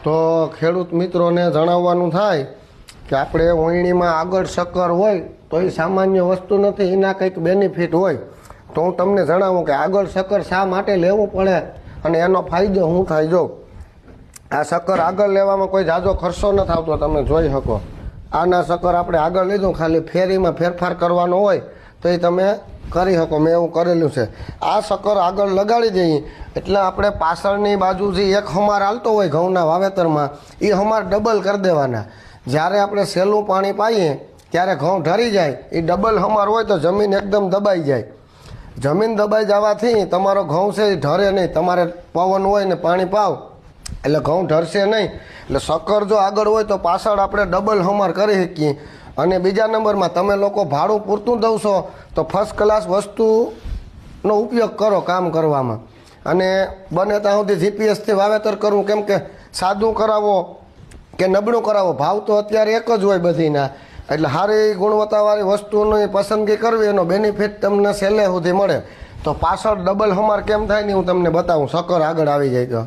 તો ખેડૂત મિત્રોને જણાવવાનું થાય કે આપણે ઓયણીમાં આગળ શક્કર હોય તો એ સામાન્ય વસ્તુ નથી, એના કંઈક બેનિફિટ હોય. તો હું તમને જણાવું કે આગળ શક્કર શા માટે લેવું પડે અને એનો ફાયદો શું થાય. જો આ શક્કર આગળ લેવામાં કોઈ જાજો ખર્ચો નથી આવતો, તમે જોઈ શકો. આના શક્કર આપણે આગળ લીધું, ખાલી ફેરીમાં ફેરફાર કરવાનો હોય તો એ તમે કરી શકો. મેં એવું કરેલું છે. આ શક્કર આગળ લગાડી દઈએ એટલે આપણે પાછળની બાજુ જે એક હમાર હાલતો હોય ઘઉંના વાવેતરમાં એ હમાર ડબલ કરી દેવાના. જ્યારે આપણે સહેલું પાણી પાઈએ ત્યારે ઘઉં ઢરી જાય, એ ડબલ હમાર હોય તો જમીન એકદમ દબાઈ જાય. જમીન દબાઈ જવાથી તમારો ઘઉં છે એ ઢરે નહીં. તમારે પવન હોય ને પાણી પાવ એટલે ઘઉં ઢરશે નહીં. એટલે શક્કર જો આગળ હોય તો પાછળ આપણે ડબલ હમાર કરી શકીએ. અને બીજા નંબરમાં તમે લોકો ભાડું પૂરતું દઉં છો તો ફર્સ્ટ ક્લાસ વસ્તુનો ઉપયોગ કરો કામ કરવામાં. અને બને ત્યાં સુધી જીપીએસથી વાવેતર કરવું, કેમ કે સાદું કરાવો કે નબળું કરાવો ભાવ તો અત્યારે એક જ હોય બધીના. એટલે સારી ગુણવત્તાવાળી વસ્તુની પસંદગી કરવી, એનો બેનિફિટ તમને છેલ્લે સુધી મળે. તો પાછળ ડબલ હમાર કેમ થાય ને હું તમને બતાવું, શક્કર આગળ આવી જાય તો.